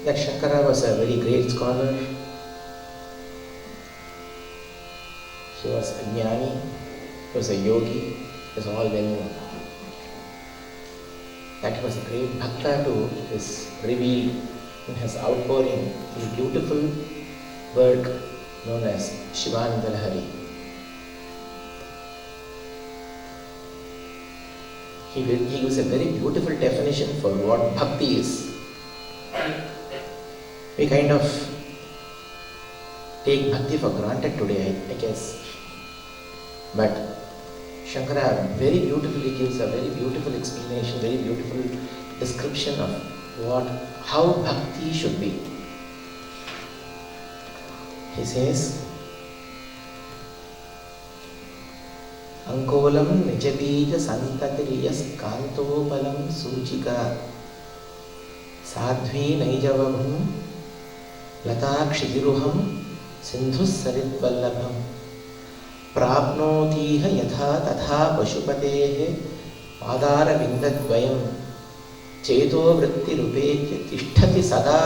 that Shankara was a very great scholar. He was a jnani, he was a yogi, it is all well known. That he was a great bhakta too is revealed in his outpouring in the beautiful work known as Shivananda Lahari. He gives a very beautiful definition for what bhakti is. We kind of take bhakti for granted today, I guess. But Shankara very beautifully gives a very beautiful explanation, very beautiful description of how bhakti should be. He says, Ankolam nijabija santatiriyas kantopalam suchika sadhvi naijavabhum latakshidiruham sindhus saridvallabham prapnotiha yatha tatha pashupatehe padara vindadvayam cheto vritti rupetya tishtati sada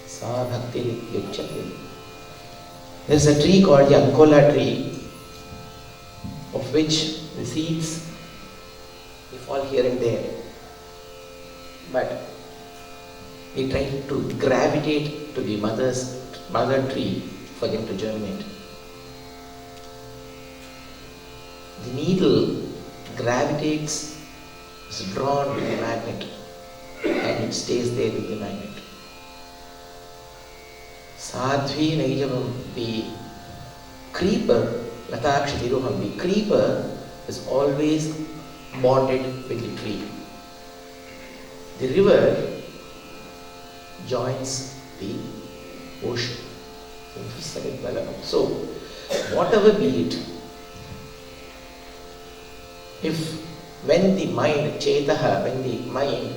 sa bhakti rityuchyate. There is a tree called the Ankola tree, of which the seeds they fall here and there, but they try to gravitate to the mother tree for them to germinate. The needle gravitates, is drawn with the magnet, and it stays there with the magnet. Sadhvi Naijavam, the creeper, Latakshidiruham, the creeper is always bonded with the tree. The river joins the ocean. So, whatever be it, when the mind, Chetaha, when the mind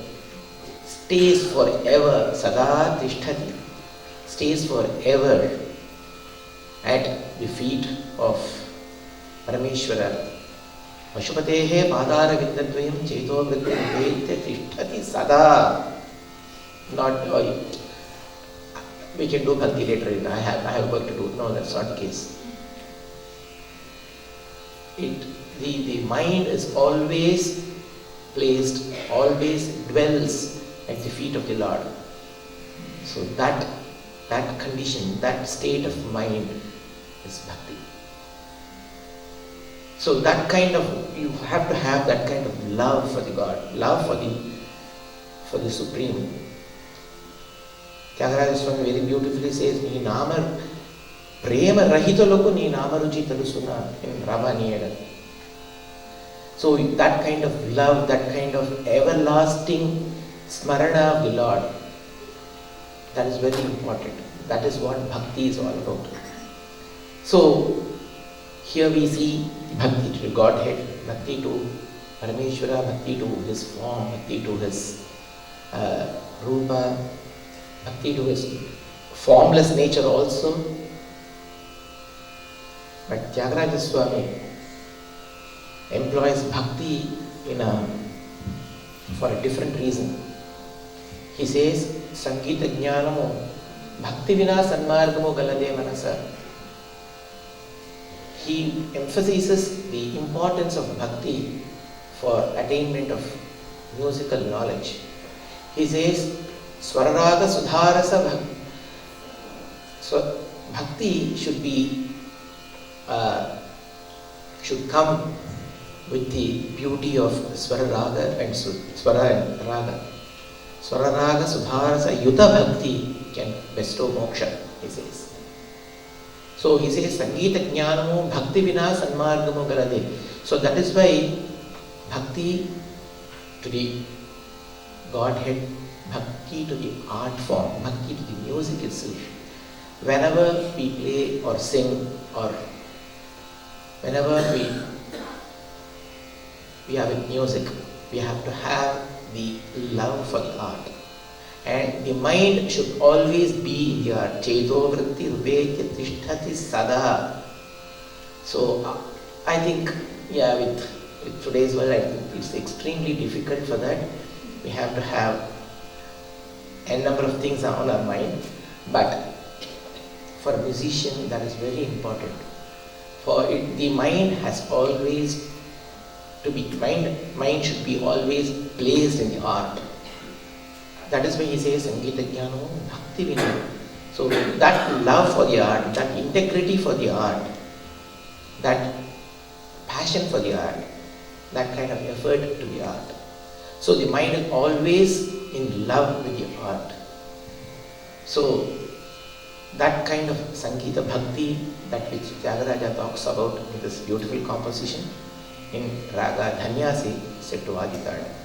stays forever, Sada Tishtati, stays forever at the feet of Parameshwara, Pashupatehe Padara Vindadvayam Cheto Vritti Tishtati Sada. Not, we can do bhakti later, I have work to do. No, that's not the case. The mind is always placed, always dwells at the feet of the Lord. So that condition, that state of mind is bhakti. So that kind of, you have to have that kind of love for the God, love for the Supreme. Tyagaraja Swami very beautifully says, Ni nama prema rahito loko ni nama ruchi talusuna in Ramaniyana. So that kind of love, that kind of everlasting smarana of the Lord, that is very important. That is what bhakti is all about. So here we see bhakti to Godhead, bhakti to Parameshwara, bhakti to His form, bhakti to His rupa, bhakti to His formless nature also. But Tyagaraja Swami employs bhakti for a different reason. He says, Sangita Jnanamo Bhakti Vina Sanmargamo Galade Manasa. He emphasizes the importance of bhakti for attainment of musical knowledge. He says, Swararaga Sudharasa Bhakti. So bhakti should come with the beauty of Swararaga and Swara and Raga. Swararaga Sudharasa Yuta Bhakti can bestow moksha, he says. So he says, Sangita Jnanamo Bhakti Vina Sanmargamo Galade. So that is why bhakti to the Godhead, bhakti to the art form, bhakti to the music itself. Whenever we play or sing or whenever we have a music, we have to have the love for the art. And the mind should always be in the art. Cheto vritti rupetya tishtati sada. So I think, with today's world, I think it's extremely difficult for that. We have to have n number of things are on our mind, but for a musician that is very important. For it, the mind has always to be, mind should be always placed in the art. That is why he says Sangita Jnano Bhakti Vinay. So that love for the art, that integrity for the art, that passion for the art, that kind of effort to the art. So the mind is always in love with the art. So that kind of Sangeeta Bhakti, that which Tyagaraja talks about in this beautiful composition in Raga Dhanyasi set to Aditana.